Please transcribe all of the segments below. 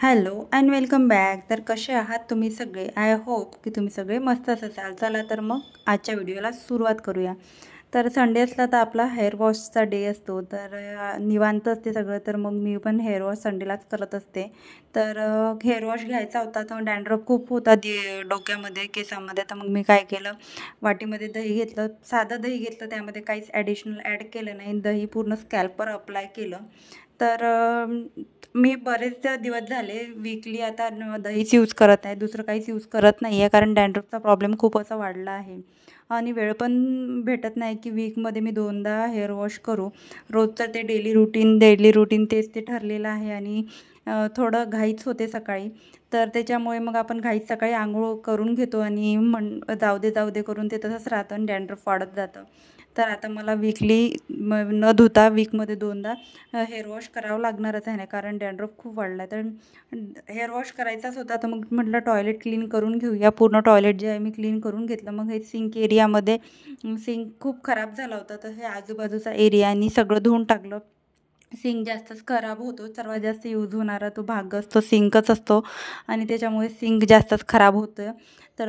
Hello and welcome back. तर कसे आहात तुम्ही सगळे? आय होप की तुम्ही सगळे मस्तच असाल. चला तर मग आजच्या व्हिडिओला सुरुवात करूया. तर संडे असला तर आपला हेअर वॉशचा डे असतो. तर निवांत असते सगळं. तर मग मी पण हेअर वॉश संडेलाच करत असते. तर हेअर वॉश घ्यायचा होता. तर डॅन्ड्रफ खूप होता डोक्यामध्ये, केसांमध्ये. तर मग मी काय केलं, वाटीमध्ये दही घेतलं, साधं दही घेतलं, त्यामध्ये काहीच ॲडिशनल ॲड केलं नाही. दही पूर्ण स्कॅल्पवर अप्लाय केलं. तर मी बरेच दिवस झाले वीकली आता दहीच यूज करत आहे, दुसरं काहीच यूज करत नाही आहे. कारण डॅन्ड्रफचा प्रॉब्लेम खूप असा वाढला आहे आणि वेळ पण भेटत नाही की वीकमध्ये मी 2दा हेअर वॉश करू. रोजचं ते डेली रुटीन तेच ते ठरलेलं आहे आणि थोडं घाईच होते सकाळी. तर त्याच्यामुळे मग आपण घाईत सकाळी आंघोळ करून घेतो आणि जाऊ दे करून ते तसंच राहतं आणि डॅन्ड्रफ वाढत जातं. तर आता मला न धुता वीकमध्ये 2दा हेअर वॉश करावं लागणारच आहे ना, कारण डॅन्ड्रफ खूप वाढला आहे. तर हेअर वॉश करायचाच होता. तर मग म्हटलं टॉयलेट क्लीन करून घेऊया. पूर्ण टॉयलेट जे आहे मी क्लीन करून घेतलं. मग हे सिंक एरियामध्ये सिंक खूप खराब झाला होता. तर हे आजूबाजूचा एरियानी सगळं धुवून टाकलं. सिंक जास्तच खराब होतो. सर्वात जास्त यूज होणारा तो भाग असतो सिंकच असतो आणि त्याच्यामुळे सिंक जास्तच खराब होतं. तर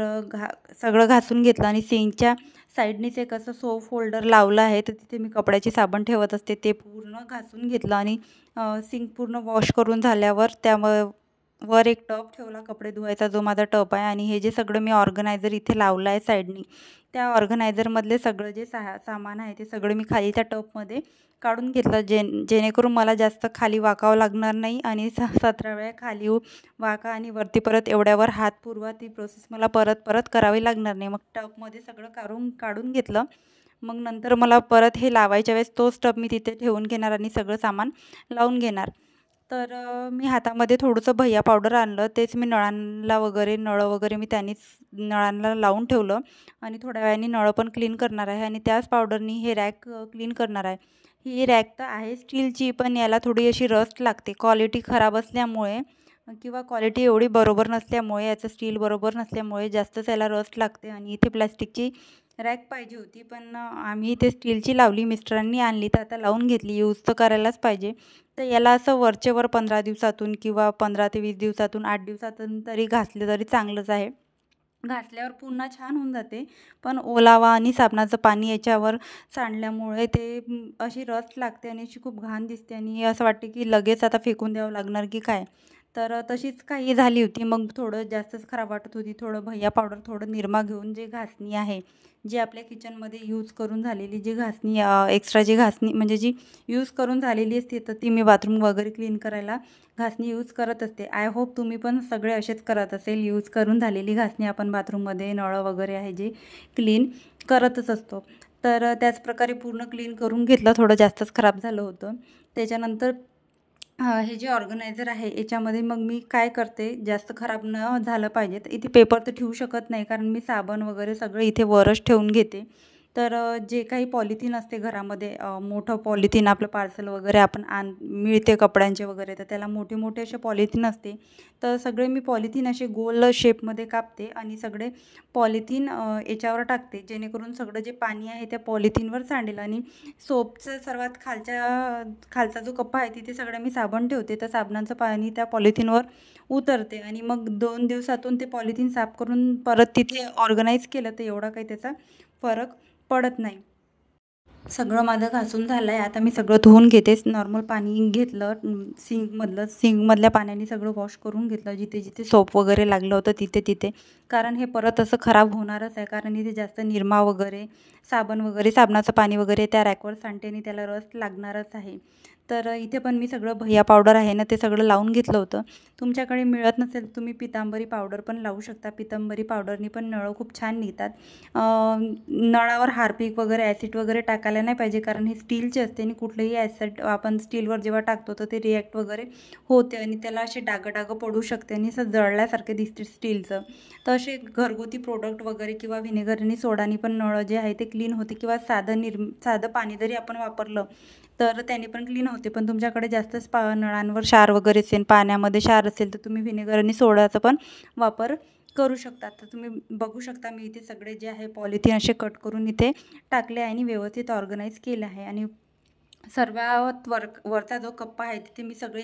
सगळं घासून घेतलं आणि सिंकच्या साईडनीच एक असं सोप होल्डर लावलं आहे. तर तिथे मी कपड्याची साबण ठेवत असते. ते पूर्ण घासून घेतलं आणि सिंक पूर्ण वॉश करून झाल्यावर वर एक टब ठेवला कपडे धुवायचा, जो माझा टब आहे. आणि हे जे सगळं मी ऑर्गनायझर इथे लावलं आहे साईडनी, त्या ऑर्गनायझरमधले सगळं जे सामान आहे ते सगळं मी खाली त्या टबमध्ये काढून घेतलं. जेणेकरून मला जास्त खाली वाकावं लागणार नाही आणि 17 वेळा खाली वाका आणि वरती परत एवढ्यावर हात पुरवा, ती प्रोसेस मला परत परत करावी लागणार नाही. मग टबमध्ये सगळं काढून घेतलं. मग नंतर मला परत हे लावायच्या वेळेस तोच टब मी तिथे ठेवून घेणार आणि सगळं सामान लावून घेणार. तर मी हातामध्ये थोडंसं भैया पावडर आणलं. तेच मी नळ वगैरे मी त्यांनीच नळांना लावून ठेवलं आणि थोड्या वेळाने नळ पण क्लीन करणार आहे आणि त्याच पावडरनी हे रॅक क्लीन करणार आहे. ही रॅक तर आहे स्टीलची, पण याला थोडी अशी रस्ट लागते. क्वालिटी खराब असल्यामुळे किंवा क्वालिटी एवढी बरोबर नसल्यामुळे, याचं स्टील बरोबर नसल्यामुळे जास्तच याला रस्ट लागते. आणि इथे प्लॅस्टिकची रॅक पाहिजे होती, पण आम्ही इथे स्टीलची लावली. मिस्टरांनी आणली तर आता लावून घेतली. यूज तर करायलाच पाहिजे. तर याला असं वरचेवर 15 दिवसातून किंवा 15 ते 20 दिवसातून, 8 दिवसातून तरी घासले तरी चांगलंच आहे. घासल्यावर पुन्हा छान होऊन जाते. पण ओलावा आणि साबणाचं पाणी याच्यावर सांडल्यामुळे ते अशी रस्ट लागते आणि अशी खूप घाण दिसते आणि असं वाटते की लगेच आता फेकून द्यावं लागणार की काय. तर तशीच काही झाली होती. मग थोडं जास्तच खराब वाटत होती. थोडं भैया पावडर, थोडं निरमा घेऊन जे घासणी आहे, जी आपल्या किचनमध्ये यूज करून झालेली जी घासणी, एक्स्ट्रा जी घासणी म्हणजे जी यूज करून झालेली असते, तर ती मी बाथरूम वगैरे क्लीन करायला घासणी यूज करत असते. आय होप तुम्ही पण सगळे असेच करत असेल. यूज करून झालेली घासणी आपण बाथरूममध्ये नळ वगैरे आहे जे क्लीन करतच असतो. तर त्याचप्रकारे पूर्ण क्लीन करून घेतलं. थोडं जास्तच खराब झालं होतं. त्याच्यानंतर हे जे ऑर्गनायझर आहे याच्यामध्ये मग मी काय करते, जास्त खराब न झालं पाहिजे तर इथे पेपर तर ठेवू शकत नाही, कारण मी साबण वगैरे सगळं इथे वरच ठेवून घेते. तर जे काही पॉलिथिन असते घरामध्ये, मोठं पॉलिथिन आपलं पार्सल वगैरे आपण मिळते कपड्यांचे वगैरे, तर त्याला मोठे मोठे असे पॉलिथिन असते. तर सगळे मी पॉलिथिन असे गोल शेपमध्ये कापते आणि सगळे पॉलिथिन याच्यावर टाकते, जेणेकरून सगळं जे पाणी आहे त्या पॉलिथिनवर सांडेल. आणि सोपचं सर्वात खालचा जो कप्पा आहे तिथे सगळं मी साबण ठेवते. तर साबणाचं पाणी त्या पॉलिथिनवर उतरते आणि मग 2 दिवसातून ते पॉलिथिन साफ करून परत तिथे ऑर्गनाईज केलं तर एवढा काही त्याचा फरक पडत नाही. सगळं माझं घासून झालं आहे. आता मी सगळं धुवून घेते. नॉर्मल पाणी घेतलं सिंकमधल्या पाण्याने सगळं वॉश करून घेतलं, जिथे जिथे सोप वगैरे लागलं होतं तिथे तिथे. कारण हे परत असं खराब होणारच आहे, कारण इथे जास्त निरमा वगैरे, साबणाचं पाणी वगैरे त्या रॅकवर सांडते आणि त्याला रस्ट लागणारच आहे. तर इथे पण मी सगळं भैया पावडर आहे ना, ते सगळं लावून घेतलं होतं. तुमच्याकडे मिळत नसेल तुम्ही पितांबरी पावडर पण लावू शकता. पितांबरी पावडरनी पण नळं खूप छान निघतात. नळावर हार्पिक वगैरे ॲसिड वगैरे टाकायला नाही पाहिजे, कारण हे स्टीलचे असते आणि कुठलंही ॲसिड आपण स्टीलवर जेव्हा टाकतो तर ते रिॲक्ट वगैरे होते आणि त्याला असे डागं पडू शकते आणि असं जळल्यासारखे दिसते स्टीलचं. तर असे घरगुती प्रोडक्ट वगैरे किंवा व्हिनेगरनी सोडानी पण नळं जे आहे ते क्लीन होते, किंवा साधं पाणी जरी आपण वापरलं तर त्याने पण क्लीन होते. पण तुमच्याकडे जास्तच नळांवर क्षार वगैरे असेल, पाण्यामध्ये क्षार असेल, तर तुम्ही व्हिनेगर आणि सोडाचा पण वापर करू शकतात. तर तुम्ही बघू शकता मी इथे सगळे जे आहे पॉलिथिन असे कट करून इथे टाकले आहे आणि व्यवस्थित ऑर्गनाईज केलं आहे. आणि सर्वात वरचा जो कप्पा आहे तिथे मी सगळे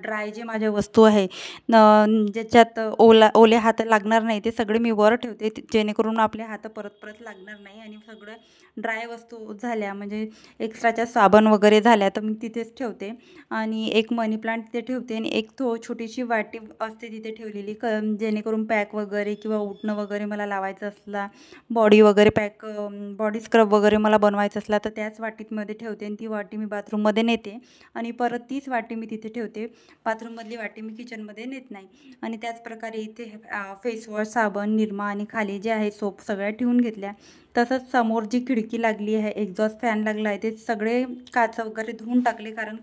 ड्राय जे माझ्या वस्तू आहे ज्याच्यात ओले हात लागणार नाही ते सगळे मी वर ठेवते, जेणेकरून आपले हात परत परत लागणार नाही. आणि सगळं ड्राय वस्तू झाल्या म्हणजे एक्स्ट्राच्या साबण वगैरे झाल्या तर मी तिथेच ठेवते. आणि एक मनी प्लांट तिथे ठेवते आणि एक छोटीशी वाटी असते तिथे ठेवलेली, जेणेकरून पॅक वगैरे किंवा उठणं वगैरे मला लावायचं असला, बॉडी वगैरे बॉडी स्क्रब वगैरे मला बनवायचं असला तर त्याच वाटीमध्ये ठेवते. आणि ती वाटी मी बाथरूममध्ये नेते आणि परत तीच वाटी मी तिथे ठेवते. बाथरूममधली वाटी मी किचनमध्ये नेत नाही. आणि त्याचप्रकारे इथे फेसवॉश, साबण, निरमा आणि खाली जे आहे सोप सगळ्या ठेवून घेतल्या. तसंच समोर जी खिडकी लागली आहे, एक्झॉस्ट फॅन लागला आहे, ते सगळे काच वगैरे धुवून टाकले, कारण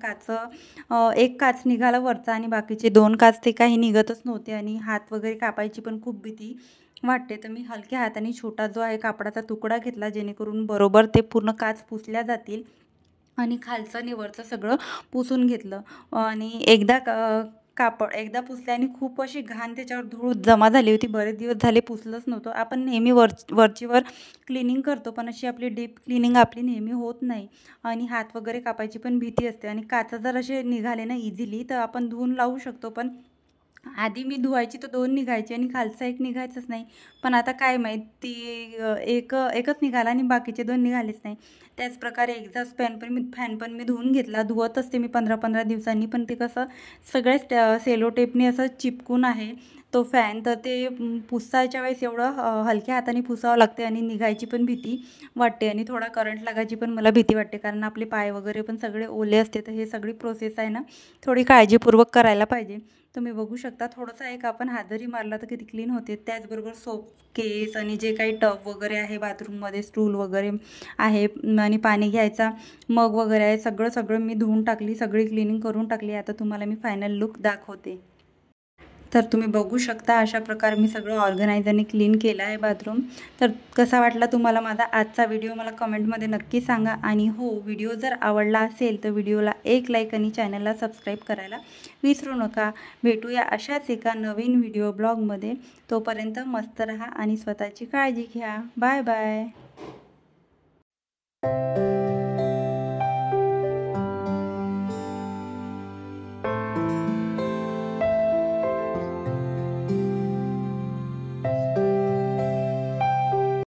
एक काच निघाला वरचा आणि बाकीचे 2 काच ते काही निघतच नव्हते. आणि हात वगैरे कापायची पण खूप भीती वाटते, तर मी हलक्या हाताने छोटा जो आहे कापडाचा तुकडा घेतला, जेणेकरून बरोबर ते पूर्ण काच पुसल्या जातील. आणि खालचं आणि वरचं सगळं पुसून घेतलं. आणि एकदा पुसले आणि खूप अशी घाण त्याच्यावर धूळ जमा झाली होती. बरेच दिवस झाले पुसलंच नव्हतं. आपण नेहमी वरचीवर क्लिनिंग करतो, पण अशी आपली डीप क्लिनिंग आपली नेहमी होत नाही. आणि हात वगैरे कापायची पण भीती असते. आणि काचा जर असे निघाले ना इझिली तर आपण धुवून लावू शकतो, पण आधी मी धुवायची तर 2 निघायचे आणि खालचा 1 निघायचंच नाही. पण आता काय माहीत एकच निघाला आणि बाकीचे 2 निघालेच नाही. त्याचप्रकारे एक्झॉस्ट फॅन पण मी धुवून घेतला. धुवत असते मी 15-15 दिवसांनी, पण ते कसं सगळ्याच सेलो टेपने असं चिपकून आहे तो फॅन, तर ते पुसायच्या वेळेस एवढं हलक्या हाताने पुसावं लागते आणि निघायची पण भीती वाटते. आणि थोडा करंट लागायची पण मला भीती वाटते, कारण आपले पाय वगैरे पण सगळे ओले असते. तर हे सगळी प्रोसेस आहे ना थोडी काळजीपूर्वक करायला पाहिजे. तुम्ही बघू शकता थोडंसं एक आपण हात जरी मारला तर किती क्लीन होते. त्याचबरोबर सोप केस आणि जे काही टब वगैरे आहे बाथरूममध्ये, स्टूल वगैरे आहे आणि पाणी घ्यायचा मग वगैरे आहे, सगळं मी धुवून टाकली, सगळी क्लिनिंग करून टाकली. आता तुम्हाला मी फायनल लुक दाखवते. तर तुम्ही बघू शकता अशा प्रकारे मी सगळं ऑर्गनाइज आणि क्लीन केलं आहे बाथरूम. तर कसा वाटला तुम्हाला माझा आजचा व्हिडिओ मला कमेंटमध्ये नक्की सांगा. आणि हो, व्हिडिओ जर आवडला असेल तर व्हिडिओला एक लाईक आणि चॅनलला सबस्क्राईब करायला विसरू नका. भेटूया अशाच एका नवीन व्हिडिओ ब्लॉगमध्ये. तोपर्यंत मस्त राहा आणि स्वतःची काळजी घ्या. Bye bye.